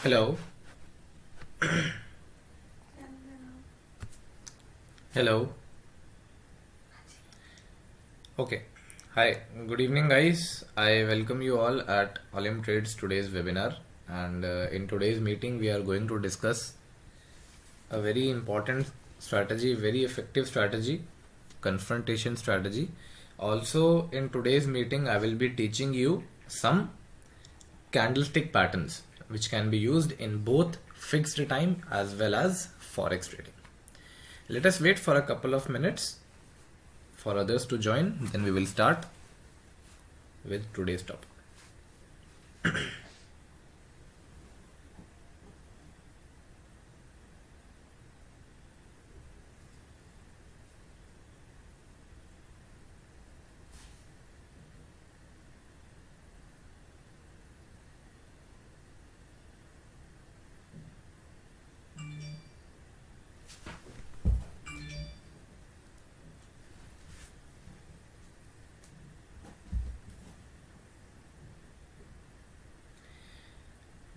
Hello. Hello. Okay. Hi. Good evening, guys. I welcome you all at OLYMP Trade's today's webinar. And in today's meeting, we are going to discuss a very important strategy, very effective strategy, confrontation strategy. Also, in today's meeting, I will be teaching you some candlestick patterns which can be used in both fixed time as well as forex trading. Let us wait for a couple of minutes for others to join, then we will start with today's topic.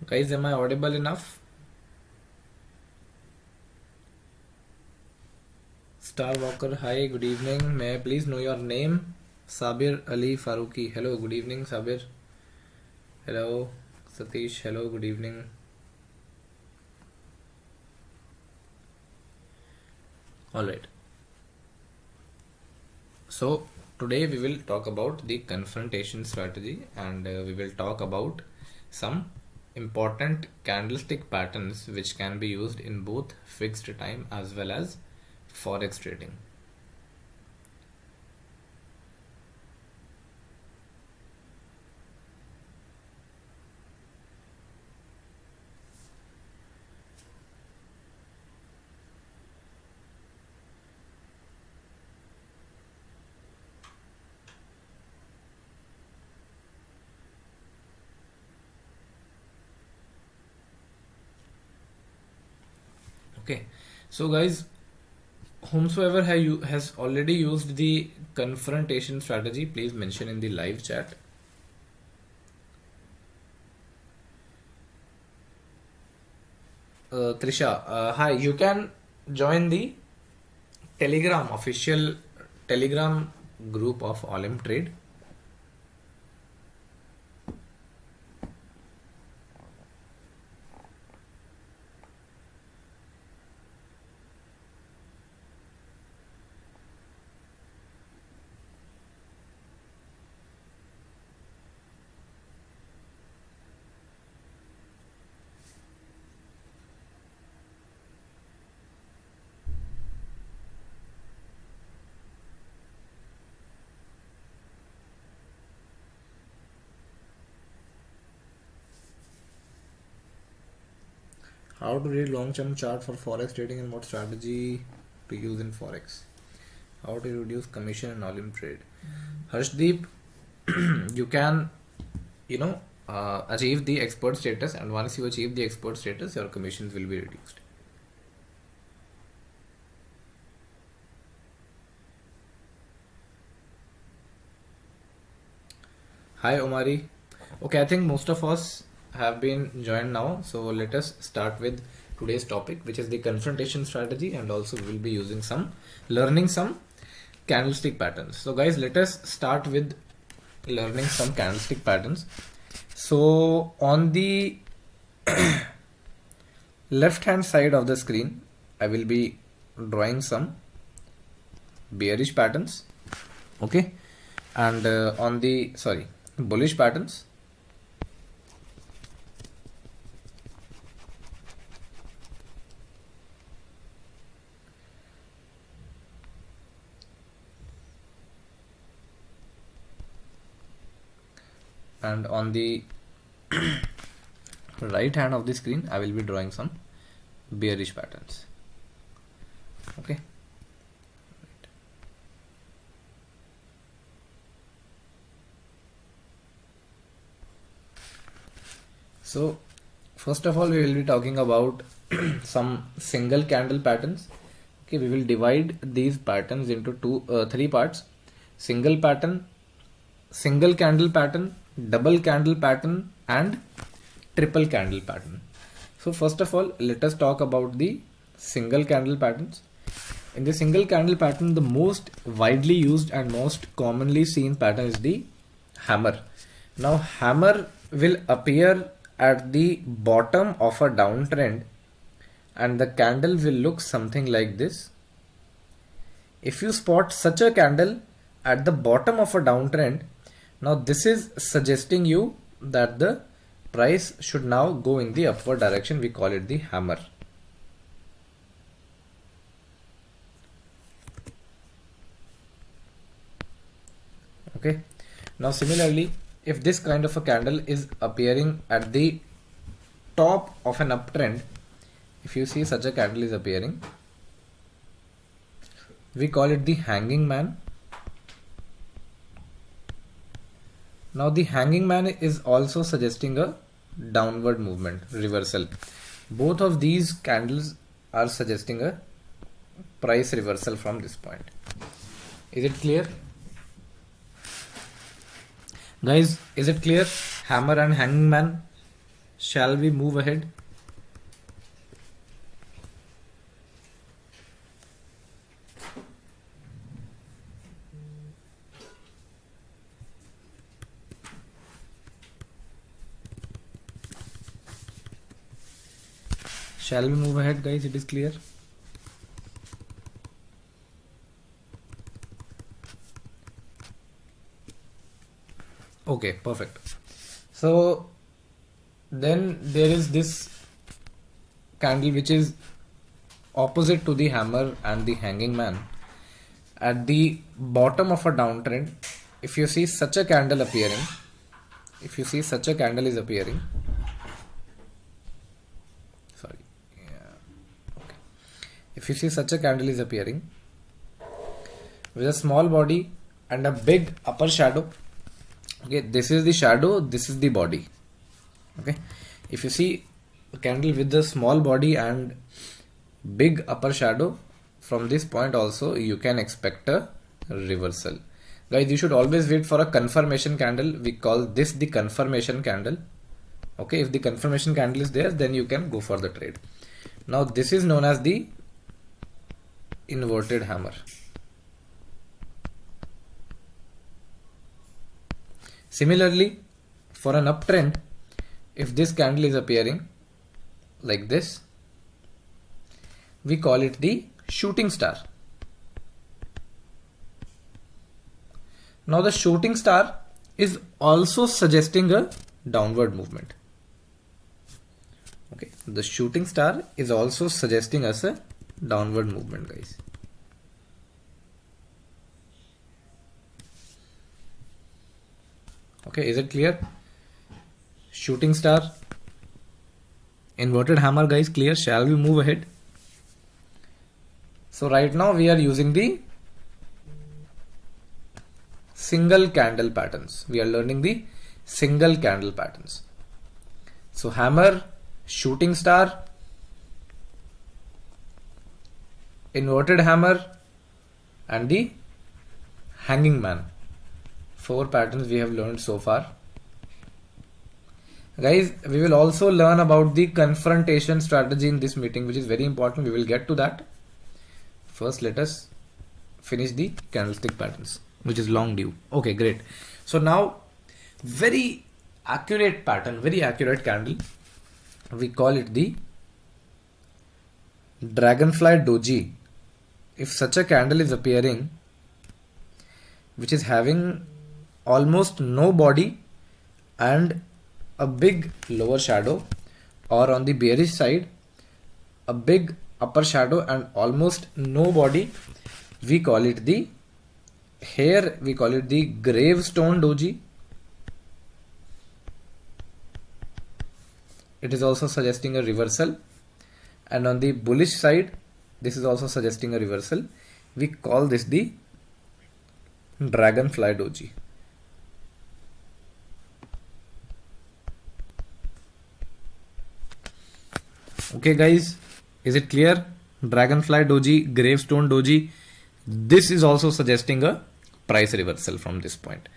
Guys, am I audible enough? Star Walker, hi, good evening. May I please know your name? Sabir Ali Faruqi. Hello, good evening, Sabir. Hello, Satish. Hello, good evening. Alright. So, today we will talk about the confrontation strategy and we will talk about some important candlestick patterns which can be used in both fixed time as well as forex trading. Okay, so guys, whomsoever has already used the confrontation strategy, please mention in the live chat. Trisha, hi, you can join the Telegram, official Telegram group of OLYMP Trade. How to read long-term chart for forex trading and what strategy to use in forex? How to reduce commission in OLYMP trade? Harshdeep, you can, achieve the expert status, and once you achieve the expert status, your commissions will be reduced. Hi Omari. Okay, I think most of us have been joined now, so let us start with today's topic, which is the confrontation strategy, and also we will be using learning some candlestick patterns. So guys, let us start with learning some candlestick patterns. So on the left hand side of the screen, I will be drawing some bearish patterns, okay, and on the bullish patterns. And on the right hand of the screen, I will be drawing some bearish patterns, okay. So first of all, we will be talking about some single candle patterns. Okay, we will divide these patterns into three parts: single pattern, single candle pattern, double candle pattern, and triple candle pattern. So first of all, let us talk about the single candle patterns. In the single candle pattern, the most widely used and most commonly seen pattern is the hammer. Now hammer will appear at the bottom of a downtrend and the candle will look something like this. If you spot such a candle at the bottom of a downtrend, now this is suggesting you that the price should now go in the upward direction. We call it the hammer. Okay. Now similarly, if this kind of a candle is appearing at the top of an uptrend, if you see such a candle is appearing, we call it the hanging man. Now the hanging man is also suggesting a downward movement, reversal. Both of these candles are suggesting a price reversal from this point. Is it clear? Guys, is it clear? Hammer and hanging man. Shall we move ahead? Shall we move ahead, guys? It is clear. Okay, perfect. So then there is this candle which is opposite to the hammer and the hanging man. At the bottom of a downtrend, if you see such a candle appearing, if you see such a candle is appearing, sorry, yeah, okay. If you see such a candle is appearing with a small body and a big upper shadow, okay, this is the shadow, this is the body. Okay, if you see a candle with the small body and big upper shadow, from this point also you can expect a reversal. Guys, you should always wait for a confirmation candle. We call this the confirmation candle. Okay, if the confirmation candle is there, then you can go for the trade. Now this is known as the inverted hammer. Similarly, for an uptrend, if this candle is appearing like this, we call it the shooting star. Now the shooting star is also suggesting a downward movement. Okay, the shooting star is also suggesting us a downward movement, guys. Okay, is it clear? Shooting star, inverted hammer, guys, clear? Shall we move ahead? So right now we are using the single candle patterns. We are learning the single candle patterns. So hammer, shooting star, inverted hammer, and the hanging man. 4 patterns we have learned so far. Guys, we will also learn about the confrontation strategy in this meeting, which is very important. We will get to that. First, let us finish the candlestick patterns, which is long due. Okay, great. So now, very accurate pattern, very accurate candle. We call it the dragonfly doji. If such a candle is appearing, which is having almost no body and a big lower shadow, or on the bearish side, a big upper shadow and almost no body, we call it the, here we call it the gravestone doji. It is also suggesting a reversal, and on the bullish side, this is also suggesting a reversal. We call this the dragonfly doji. Okay guys, is it clear? Dragonfly doji, gravestone doji. This is also suggesting a price reversal from this point.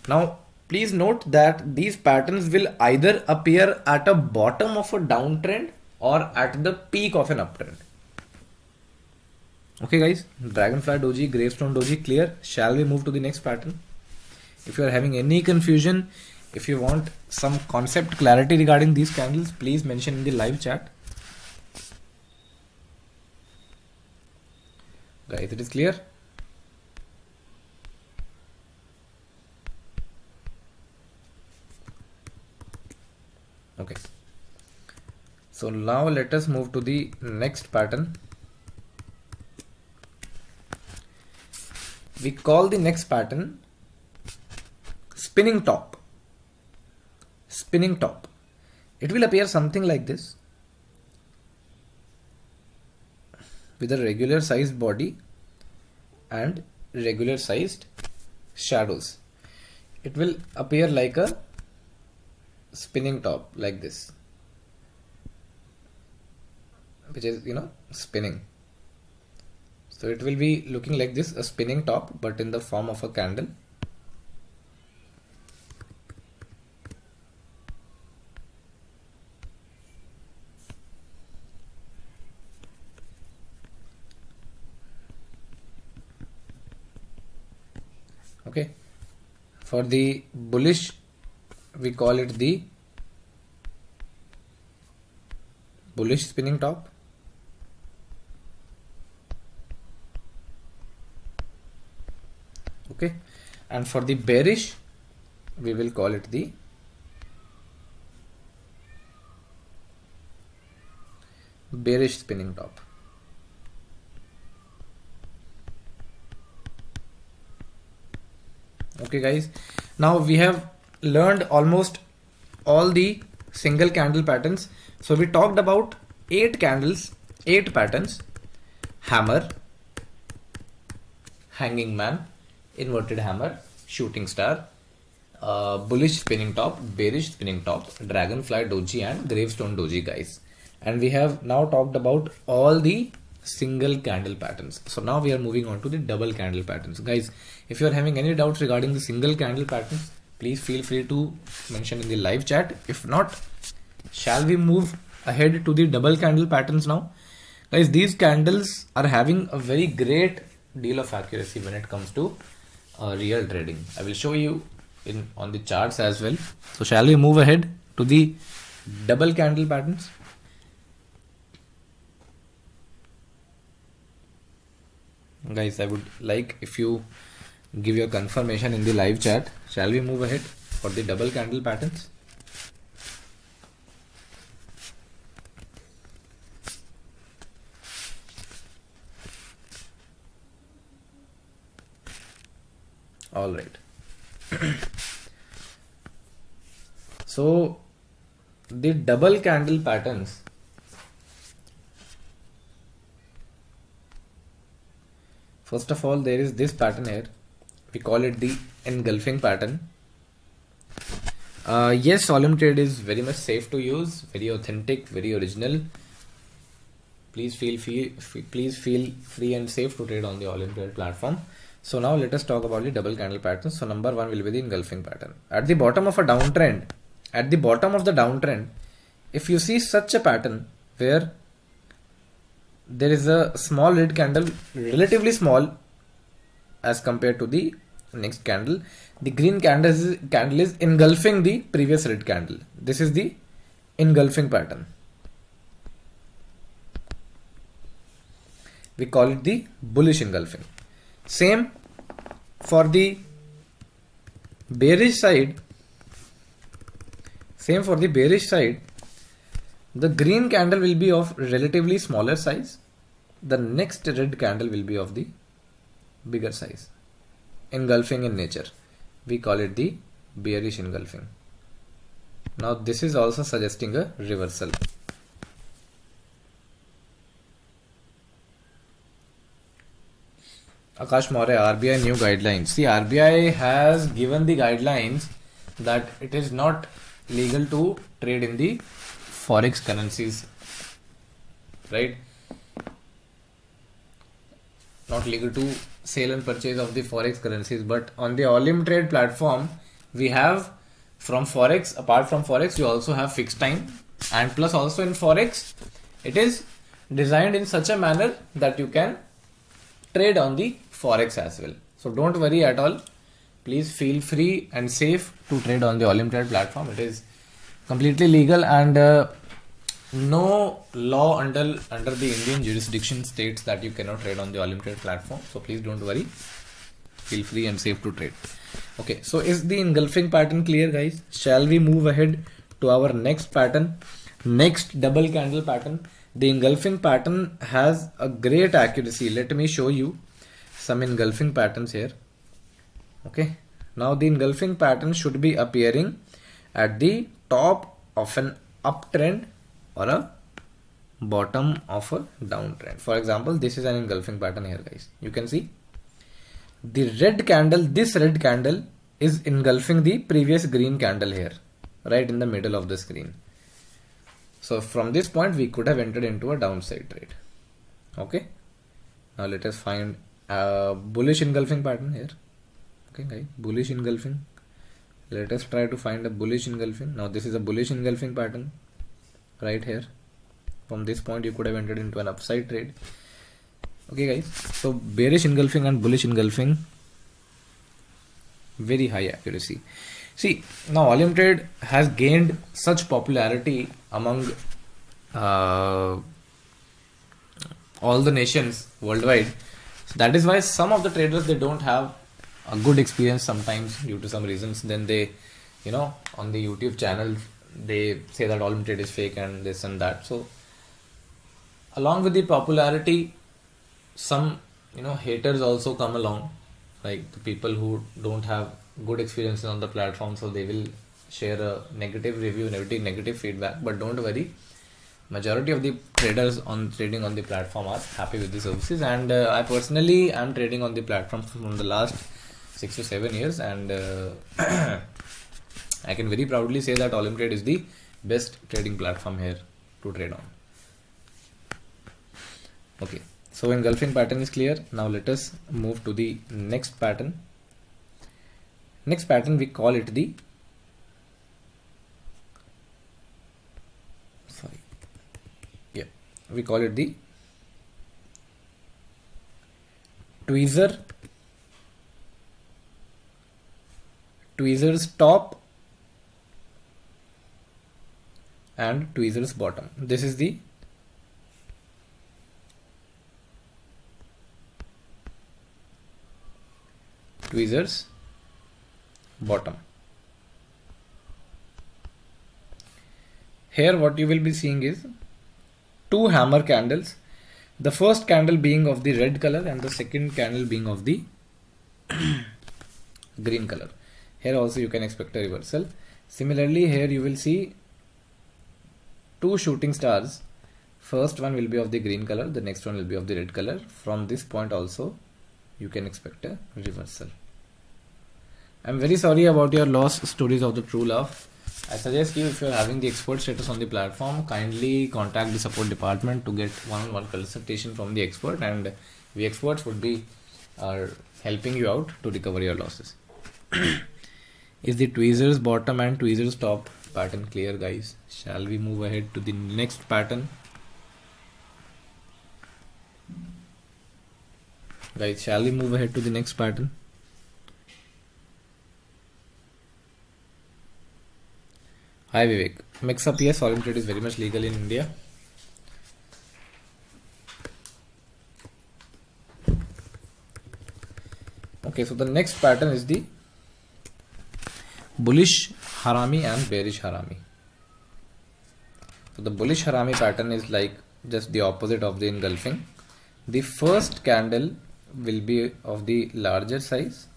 Now please note that these patterns will either appear at a bottom of a downtrend or at the peak of an uptrend. Okay guys, Dragonfly Doji, Gravestone Doji clear. Shall we move to the next pattern? If you are having any confusion, if you want some concept clarity regarding these candles, please mention in the live chat. Guys, it is clear? Okay. So now let us move to the next pattern. We call the next pattern spinning top. Spinning top. It will appear something like this, with a regular sized body and regular sized shadows. It will appear like a spinning top like this, which is, you know, spinning. So it will be looking like this, a spinning top, but in the form of a candle. Okay, for the bullish we call it the bullish spinning top. Okay, and for the bearish we will call it the bearish spinning top. Okay guys, now we have learned almost all the single candle patterns. So we talked about 8 candles, 8 patterns: hammer, hanging man, inverted hammer, shooting star, bullish spinning top, bearish spinning top, dragonfly doji and gravestone doji guys. And we have now talked about all the single candle patterns. So now we are moving on to the double candle patterns. Guys, if you are having any doubts regarding the single candle patterns, please feel free to mention in the live chat. If not, shall we move ahead to the double candle patterns now? Guys, these candles are having a very great deal of accuracy when it comes to real trading. I will show you on the charts as well. So shall we move ahead to the double candle patterns? Guys, I would like if you give your confirmation in the live chat. Shall we move ahead for the double candle patterns? All right. So the double candle patterns, first of all, there is this pattern here. We call it the engulfing pattern. Yes, OLYMP TRADE is very much safe to use, very authentic, very original. Please feel free and safe to trade on the OLYMP TRADE platform. So now let us talk about the double candle patterns. So number 1 will be the engulfing pattern. At the bottom of a downtrend, at the bottom of the downtrend, if you see such a pattern where there is a small red candle, relatively small as compared to the next candle, the green candle is engulfing the previous red candle. This is the engulfing pattern. We call it the bullish engulfing. Same for the bearish side. The green candle will be of relatively smaller size. The next red candle will be of the bigger size. Engulfing in nature. We call it the bearish engulfing. Now this is also suggesting a reversal. Akash Maurya, RBI new guidelines. See, RBI has given the guidelines that it is not legal to trade in the forex currencies, right? Not legal to sell and purchase of the forex currencies, but on the OLYMP TRADE platform we have, from forex, apart from forex, you also have fixed time and plus also in Forex, it is designed in such a manner that you can trade on the Forex as well. So don't worry at all. Please feel free and safe to trade on the OLYMP TRADE platform. It is completely legal, and no law under the Indian jurisdiction states that you cannot trade on the OLYMP TRADE platform. So please don't worry. Feel free and safe to trade. Okay, so is the engulfing pattern clear, guys? Shall we move ahead to our next pattern? Next double candle pattern. The engulfing pattern has a great accuracy. Let me show you some engulfing patterns here. Okay, now the engulfing pattern should be appearing at the top of an uptrend or a bottom of a downtrend. For example, this is an engulfing pattern here, guys. You can see the red candle, this red candle is engulfing the previous green candle here, right in the middle of the screen. So from this point, we could have entered into a downside trade. Okay, now let us find a bullish engulfing pattern here. Okay, guys, bullish engulfing. Let us try to find a bullish engulfing. Now this is a bullish engulfing pattern right here. From this point, you could have entered into an upside trade. Okay, guys, so bearish engulfing and bullish engulfing, very high accuracy. See, now OLYMP TRADE has gained such popularity among all the nations worldwide. So that is why some of the traders, they don't have a good experience sometimes due to some reasons. Then they, on the YouTube channel, they say that OLYMP TRADE is fake and this and that. So along with the popularity, some haters also come along, like the people who don't have good experiences on the platform, so they will share a negative review, negative feedback. But don't worry, majority of the traders on trading on the platform are happy with the services, and I personally am trading on the platform from the last 6 to 7 years, and I can very proudly say that OLYMP TRADE is the best trading platform here to trade on. Okay, so engulfing pattern is clear. Now let us move to the next pattern. Next pattern, we call it the we call it the tweezer's top and tweezer's bottom. This is the tweezer's bottom. Here what you will be seeing is two hammer candles, the first candle being of the red color and the second candle being of the green color. Here also you can expect a reversal. Similarly, here you will see two shooting stars. First one will be of the green color, the next one will be of the red color. From this point also you can expect a reversal. I'm very sorry about your lost stories of the true love. I suggest you, if you are having the expert status on the platform, kindly contact the support department to get one-on-one consultation from the expert, and we experts would be helping you out to recover your losses. Is the tweezers bottom and tweezers top pattern clear, guys? Shall we move ahead to the next pattern? Guys, shall we move ahead to the next pattern? Hi Vivek. Mix up, yes, OLYMP TRADE is very much legal in India. Okay, so the next pattern is the bullish harami and bearish harami. So the bullish harami pattern is like just the opposite of the engulfing. The first candle will be of the larger size,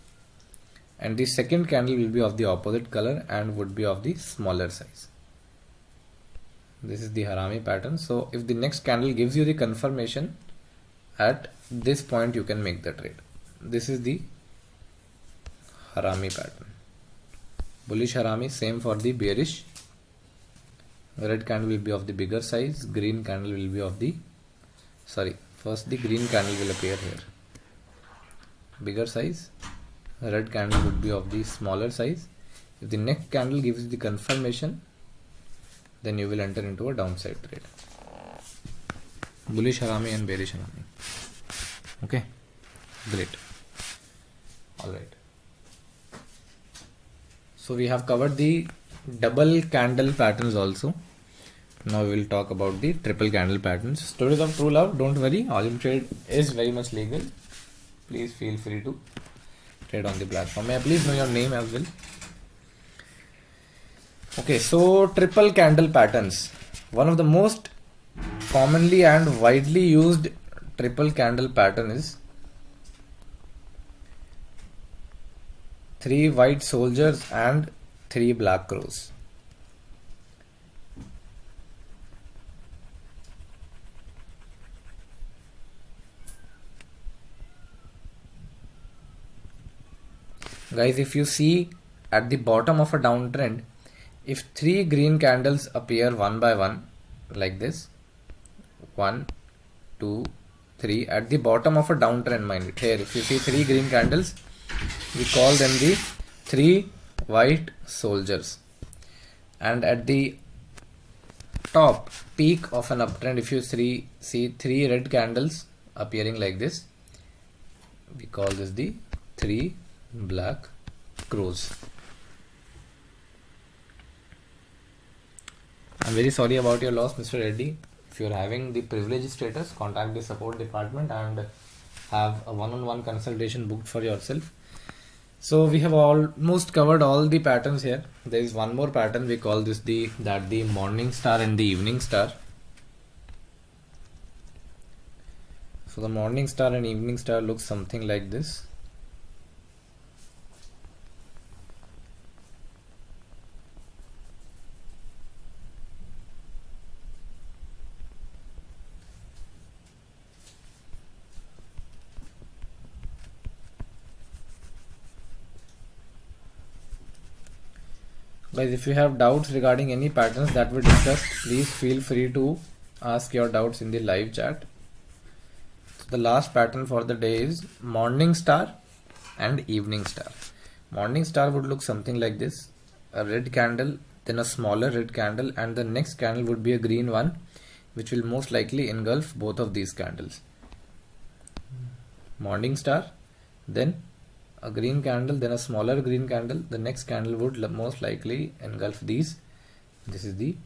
and the second candle will be of the opposite color and would be of the smaller size. This is the harami pattern. So if the next candle gives you the confirmation, at this point you can make the trade. This is the harami pattern. Bullish harami, same for the bearish. Red candle will be of the bigger size, green candle will be of the first the green candle will appear here, bigger size. Red candle would be of the smaller size. If the next candle gives the confirmation, then you will enter into a downside trade. Bullish harami and bearish harami. Okay, great. All right. So we have covered the double candle patterns also. Now we will talk about the triple candle patterns. Stories of true love, don't worry, OLYMP trade is very much legal. Please feel free to trade on the platform. May I please know your name as well? Okay, so triple candle patterns. One of the most commonly and widely used triple candle pattern is 3 white soldiers and 3 black crows. Guys, if you see at the bottom of a downtrend, if 3 green candles appear one by one like this, 1, 2, 3 at the bottom of a downtrend, mind it, here if you see 3 green candles, we call them the 3 white soldiers. And at the top peak of an uptrend, if you see 3 red candles appearing like this, we call this the 3 black crows. I'm very sorry about your loss, Mr. Reddy. If you're having the privileged status, contact the support department and have a one-on-one consultation booked for yourself. So we have almost covered all the patterns here. There is one more pattern, we call this the morning star and the evening star. So the morning star and evening star looks something like this. Guys, if you have doubts regarding any patterns that we discussed, please feel free to ask your doubts in the live chat. So the last pattern for the day is morning star and evening star. Morning star would look something like this: a red candle, then a smaller red candle, and the next candle would be a green one, which will most likely engulf both of these candles. Morning star, then a green candle, then a smaller green candle, the next candle would most likely engulf these. This is the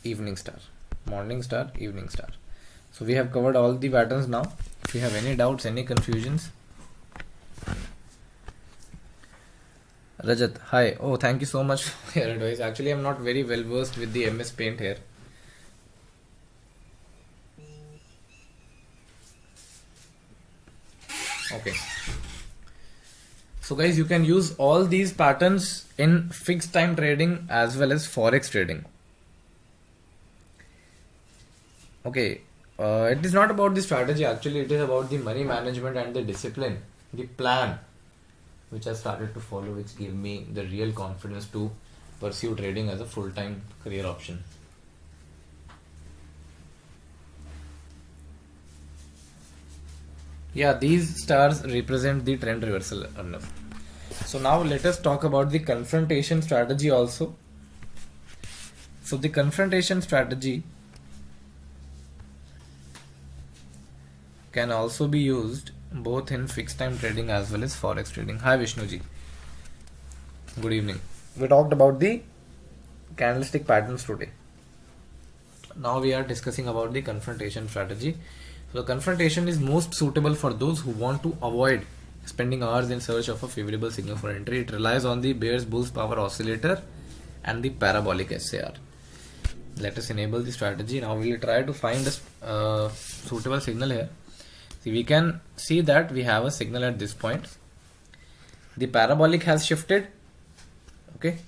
evening star. Morning star, evening star. So we have covered all the patterns now. If you have any doubts, any confusions. Rajat, hi. Oh, thank you so much for your advice. Actually, I'm not very well versed with the MS Paint here. Okay. So guys, you can use all these patterns in fixed time trading as well as forex trading. Okay, it is not about the strategy, actually it is about the money management and the discipline, the plan which I started to follow, which gave me the real confidence to pursue trading as a full-time career option. Yeah, these stars represent the trend reversal, Arnav. So now let us talk about the confrontation strategy also. So the confrontation strategy can also be used both in fixed time trading as well as forex trading. Hi Vishnuji. Good evening. We talked about the candlestick patterns today. Now we are discussing about the confrontation strategy. So the confrontation is most suitable for those who want to avoid spending hours in search of a favorable signal for entry. It relies on the Bears Bulls power oscillator and the parabolic SAR. Let us enable the strategy. Now we will try to find a suitable signal here. See, we can see that we have a signal at this point. The parabolic has shifted, okay,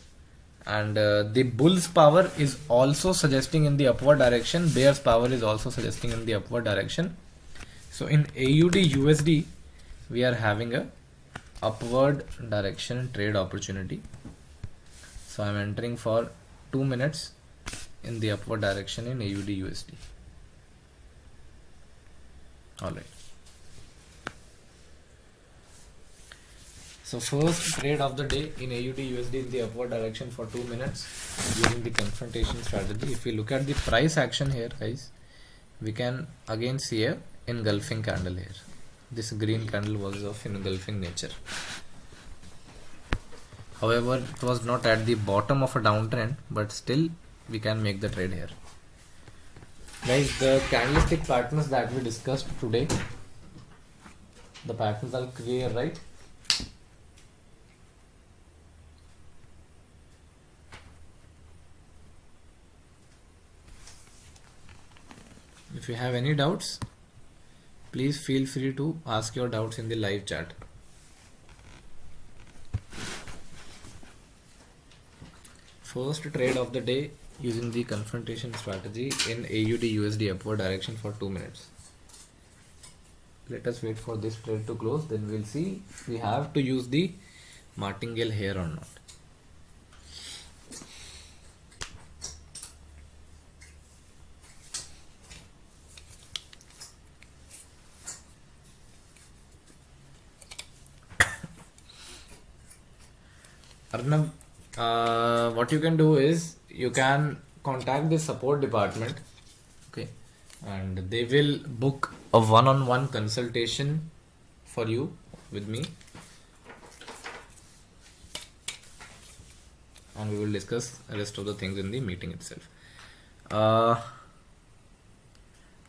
and the bull's power is also suggesting in the upward direction. Bear's power is also suggesting in the upward direction. So in AUD USD, we are having a upward direction trade opportunity. So I am entering for 2 minutes in the upward direction in AUD USD. Alright. So first trade of the day in AUD USD in the upward direction for 2 minutes using the confrontation strategy. If we look at the price action here, guys, we can again see a engulfing candle here. This green candle was of engulfing nature. However, it was not at the bottom of a downtrend, but still we can make the trade here. Guys, the candlestick patterns that we discussed today, the patterns are clear, right? If you have any doubts, please feel free to ask your doubts in the live chat. First trade of the day using the confrontation strategy in AUD USD upward direction for 2 minutes. Let us wait for this trade to close, then we'll see we have to use the martingale here or not. Arnav, what you can do is you can contact the support department, okay, and they will book a one-on-one consultation for you with me, and we will discuss the rest of the things in the meeting itself.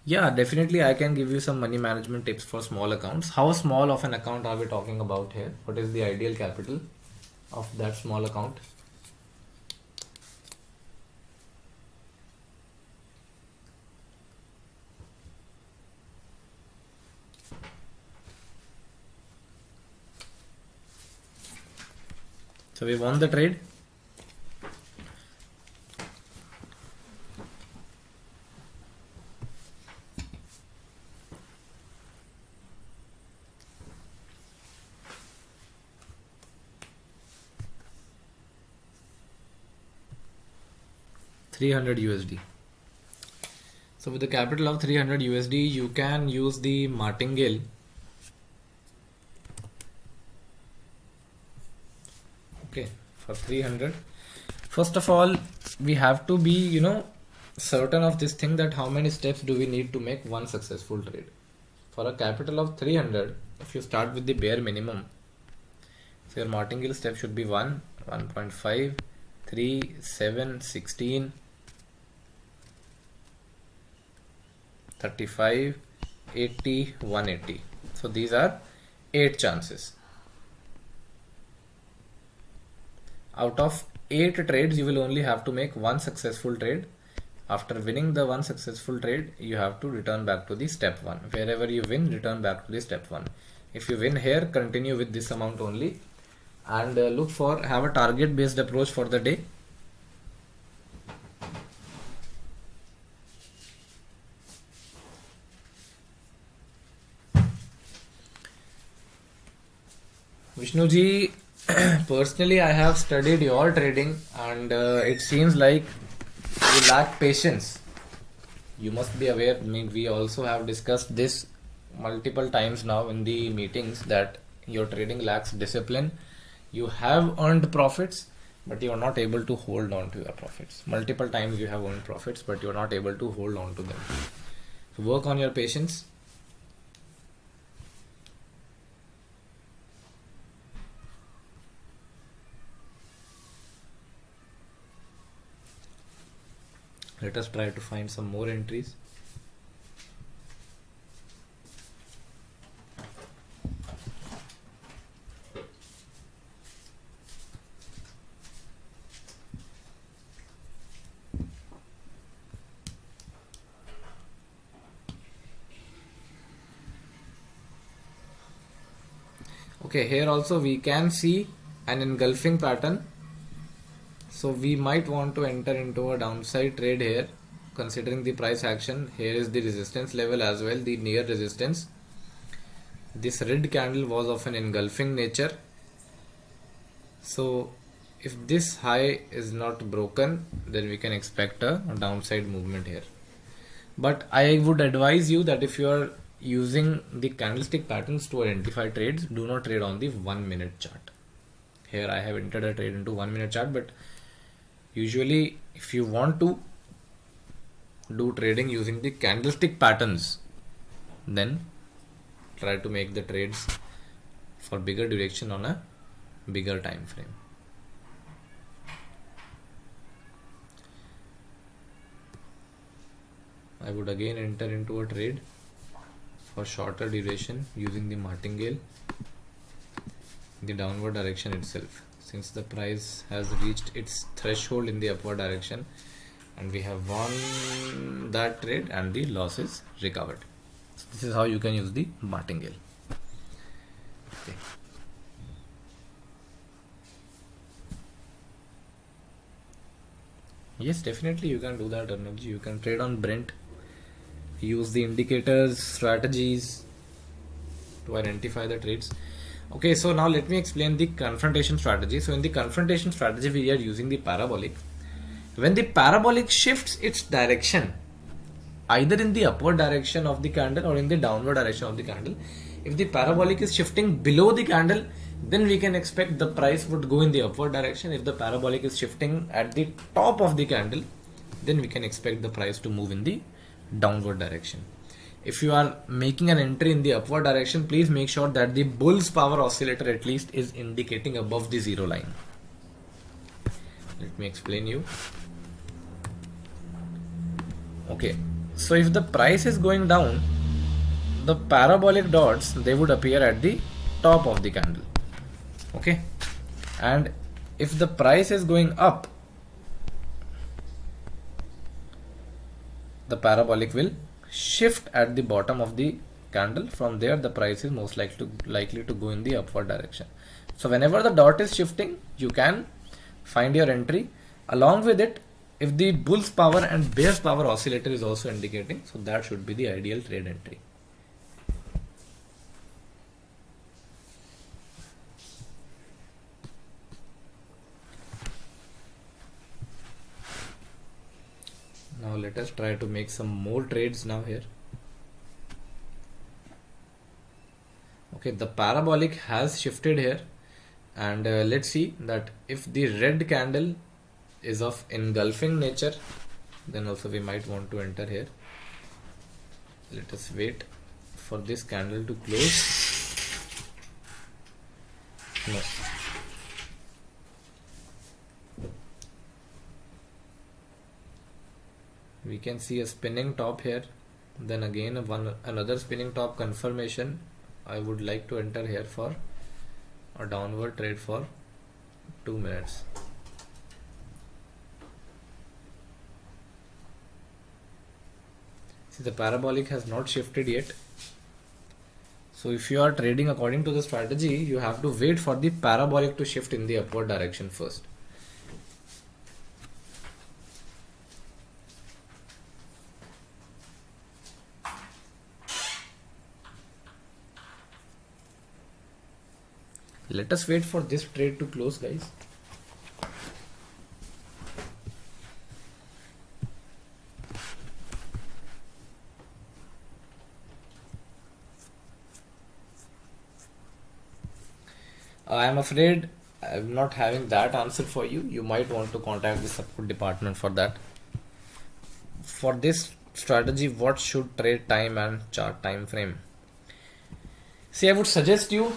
Yeah, definitely I can give you some money management tips for small accounts. How small of an account are we talking about here? What is the ideal capital of that small account? So we won the trade. $300. So with the capital of $300, you can use the martingale. Okay, for 300. First of all, we have to be, certain of this thing, that how many steps do we need to make one successful trade. For a capital of 300, if you start with the bare minimum, so your martingale step should be 1, 1.5, 3, 7, 16, 35, 80, 180. So these are 8 chances. Out of 8 trades, you will only have to make one successful trade. After winning the one successful trade, you have to return back to the step 1. Wherever you win, return back to the step 1. If you win here, continue with this amount only, and have a target based approach for the day. Vishnuji, personally I have studied your trading, and it seems like you lack patience. You must be aware, we also have discussed this multiple times now in the meetings, that your trading lacks discipline. You have earned profits, but you are not able to hold on to your profits. Multiple times you have earned profits, but you are not able to hold on to them. So work on your patience. Let us try to find some more entries. Okay, here also we can see an engulfing pattern. So we might want to enter into a downside trade here, considering the price action. Here is the resistance level as well, the near resistance. This red candle was of an engulfing nature. So if this high is not broken, then we can expect a downside movement here. But I would advise you that if you are using the candlestick patterns to identify trades. Do not trade on the 1 minute chart. Here I have entered a trade into 1 minute chart, but usually if you want to do trading using the candlestick patterns, then try to make the trades for bigger duration on a bigger time frame. I would again enter into a trade for shorter duration using the martingale in the downward direction itself, since the price has reached its threshold in the upward direction and we have won that trade and the loss is recovered. So this is how you can use the martingale. Okay. Yes, definitely you can do that, Arnab ji. You can trade on Brent, use the indicators, strategies to identify the trades. Okay, so now let me explain the confrontation strategy. So in the confrontation strategy, we are using the parabolic. When the parabolic shifts its direction, either in the upward direction of the candle or in the downward direction of the candle, if the parabolic is shifting below the candle, then we can expect the price would go in the upward direction. If the parabolic is shifting at the top of the candle, then we can expect the price to move in the downward direction. If you are making an entry in the upward direction, please make sure that the bull's power oscillator at least is indicating above the zero line. Let me explain you. Okay, so if the price is going down, the parabolic dots, they would appear at the top of the candle. Okay, and if the price is going up, the parabolic will shift at the bottom of the candle. From there the price is most likely to go in the upward direction. So whenever the dot is shifting, you can find your entry. Along with it, if the bull's power and bear's power oscillator is also indicating, so that should be the ideal trade entry. Now let us try to make some more trades now here. Okay, the parabolic has shifted here, and let's see that if the red candle is of engulfing nature, then also we might want to enter here. Let us wait for this candle to close. No. We can see a spinning top here, then again another spinning top confirmation. I would like to enter here for a downward trade for 2 minutes. See, the parabolic has not shifted yet. So if you are trading according to the strategy, you have to wait for the parabolic to shift in the upward direction first. Let us wait for this trade to close, guys. I am afraid I am not having that answer for you. You might want to contact the support department for that. For this strategy, what should trade time and chart time frame? See, I would suggest you,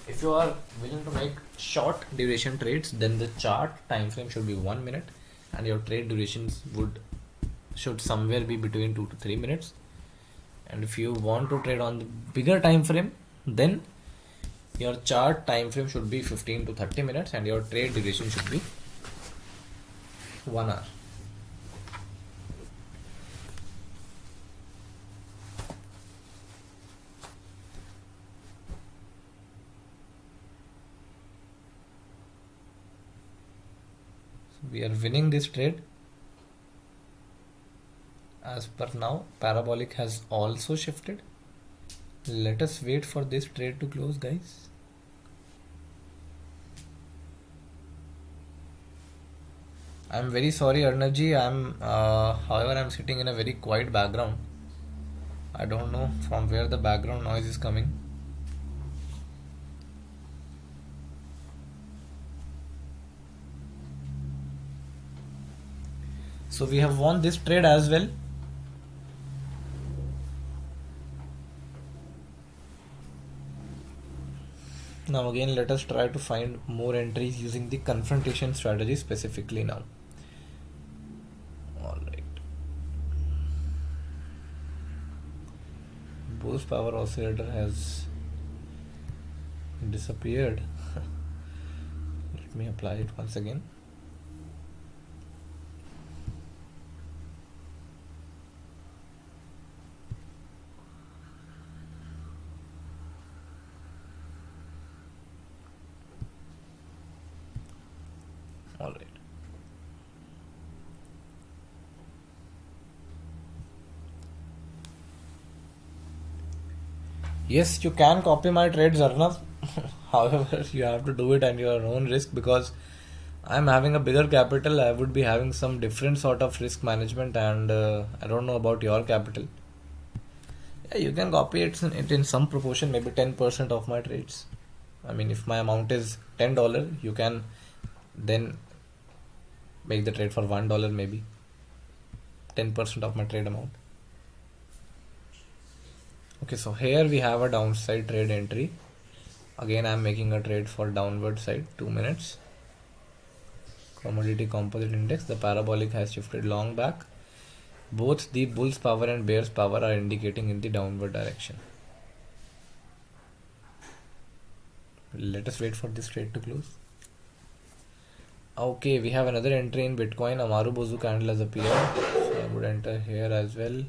if you are willing to make short duration trades, then the chart time frame should be 1 minute and your trade durations should somewhere be between 2 to 3 minutes. And if you want to trade on the bigger time frame, then your chart time frame should be 15 to 30 minutes and your trade duration should be 1 hour. We are winning this trade. As per now, parabolic has also shifted. Let us wait for this trade to close, guys. I'm very sorry, Arnab ji. However, I'm sitting in a very quiet background. I don't know from where the background noise is coming. So we have won this trade as well. Now again let us try to find more entries using the confrontation strategy specifically now. Alright. Bulls power oscillator has disappeared. Let me apply it once again. Alright. Yes, you can copy my trades, Arnav. However, you have to do it at your own risk, because I'm having a bigger capital. I would be having some different sort of risk management, and I don't know about your capital. Yeah, you can copy it in some proportion, maybe 10% of my trades. I mean, if my amount is $10, you can then make the trade for $1, maybe 10% of my trade amount. Okay, so here we have a downside trade entry. Again, I'm making a trade for downward side, 2 minutes. Commodity composite index, the parabolic has shifted long back. Both the bull's power and bear's power are indicating in the downward direction. Let us wait for this trade to close. Okay, we have another entry in Bitcoin. A Marubozu candle has appeared, so I would enter here as well.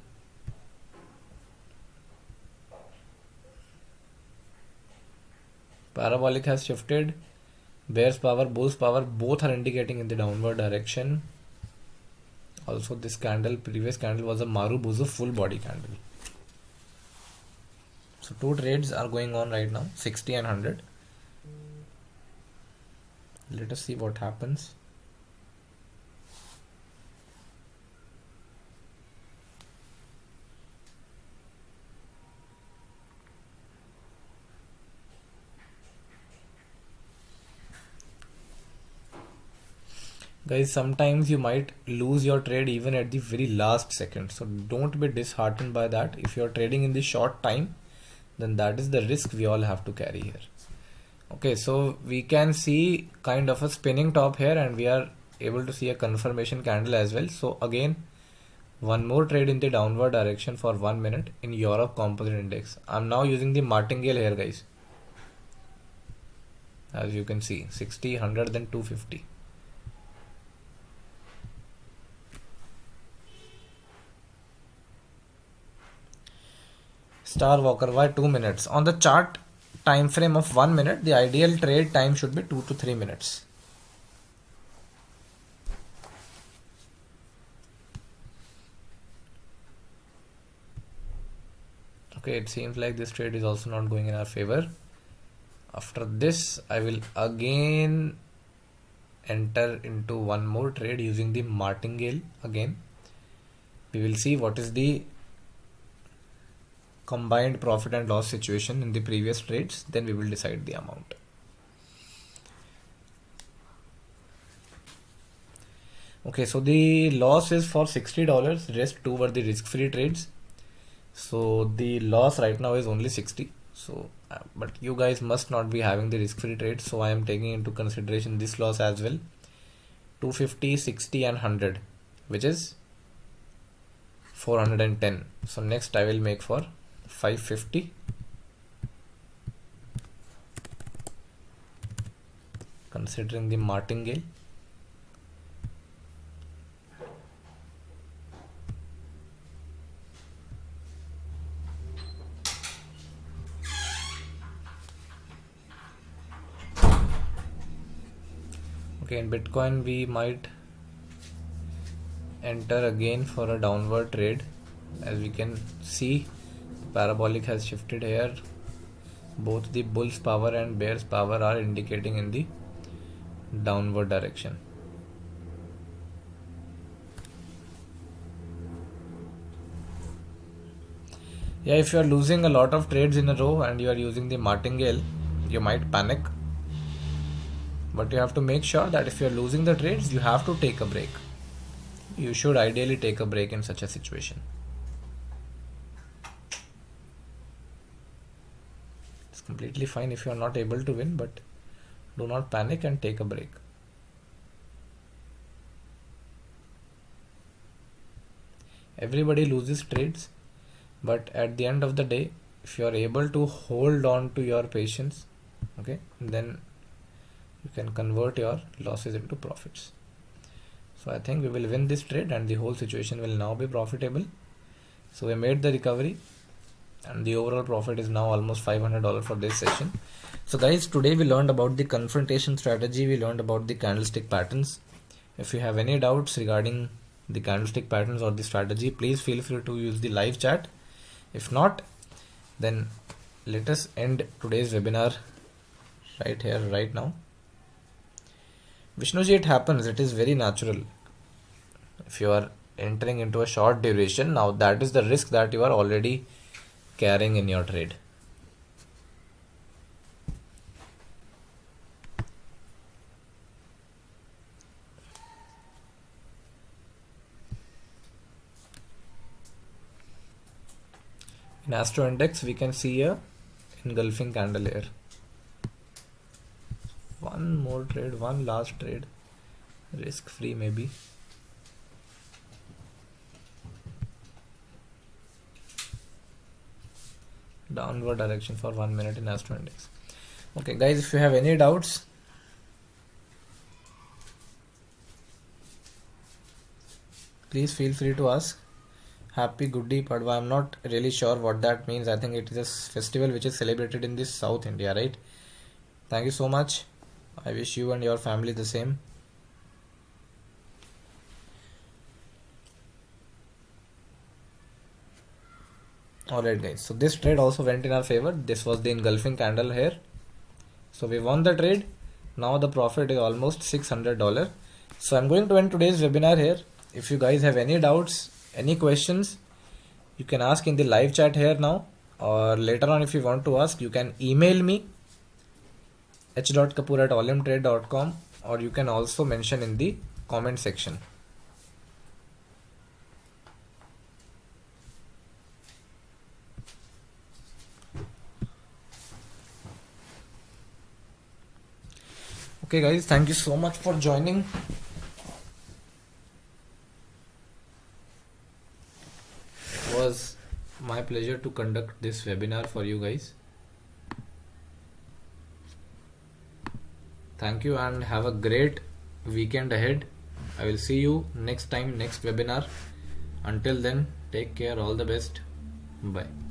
Parabolic has shifted. Bear's power, bull's power, both are indicating in the downward direction. Also, this candle, previous candle, was a Marubozu full body candle. So two trades are going on right now, 60 and 100. Let us see what happens. Guys, sometimes you might lose your trade even at the very last second. So don't be disheartened by that. If you're trading in the short time, then that is the risk we all have to carry here. Okay, so we can see kind of a spinning top here, and we are able to see a confirmation candle as well. So again, one more trade in the downward direction for 1 minute in Europe Composite Index. I'm now using the martingale here, guys. As you can see, 60, 100, then 250. Star Walker, why 2 minutes? On the chart time frame of 1 minute, the ideal trade time should be 2 to 3 minutes. Okay, it seems like this trade is also not going in our favor. After this, I will again enter into one more trade using the martingale again. We will see what is the combined profit and loss situation in the previous trades, then we will decide the amount. Okay, so the loss is for $60, rest 2 were the risk-free trades. So the loss right now is only 60. So but you guys must not be having the risk-free trades, so I am taking into consideration this loss as well. 250, 60 and 100, which is 410. So next I will make for 550, considering the martingale. Okay, in Bitcoin we might enter again for a downward trade. As we can see, parabolic has shifted here. Both the bull's power and bear's power are indicating in the downward direction. Yeah, if you are losing a lot of trades in a row and you are using the martingale, you might panic. But you have to make sure that if you are losing the trades, you have to take a break. You should ideally take a break in such a situation. It's completely fine if you are not able to win, but do not panic and take a break. Everybody loses trades, but at the end of the day, if you are able to hold on to your patience, okay, then you can convert your losses into profits. So I think we will win this trade and the whole situation will now be profitable. So we made the recovery and the overall profit is now almost $500 for this session. So guys, today we learned about the confrontation strategy. We learned about the candlestick patterns. If you have any doubts regarding the candlestick patterns or the strategy, please feel free to use the live chat. If not, then let us end today's webinar right here, right now. Vishnuji, it happens. It is very natural. If you are entering into a short duration, now that is the risk that you are already carrying in your trade. In Astro Index, we can see a engulfing candle here. One more trade, one last trade, risk free maybe. Downward direction for 1 minute in Astro Index. Okay guys, if you have any doubts, please feel free to ask. Happy Gudi Padwa. I'm not really sure what that means. I think it is a festival which is celebrated in this South India, right? Thank you so much. I wish you and your family the same. Alright guys, so this trade also went in our favor. This was the engulfing candle here. So we won the trade. Now the profit is almost $600. So I'm going to end today's webinar here. If you guys have any doubts, any questions, you can ask in the live chat here now, or later on if you want to ask, you can email me h.kapoor@olymptrade.com, or you can also mention in the comment section. Okay guys, thank you so much for joining. It was my pleasure to conduct this webinar for you guys. Thank you and have a great weekend ahead. I will see you next time, next webinar. Until then, take care, all the best. Bye.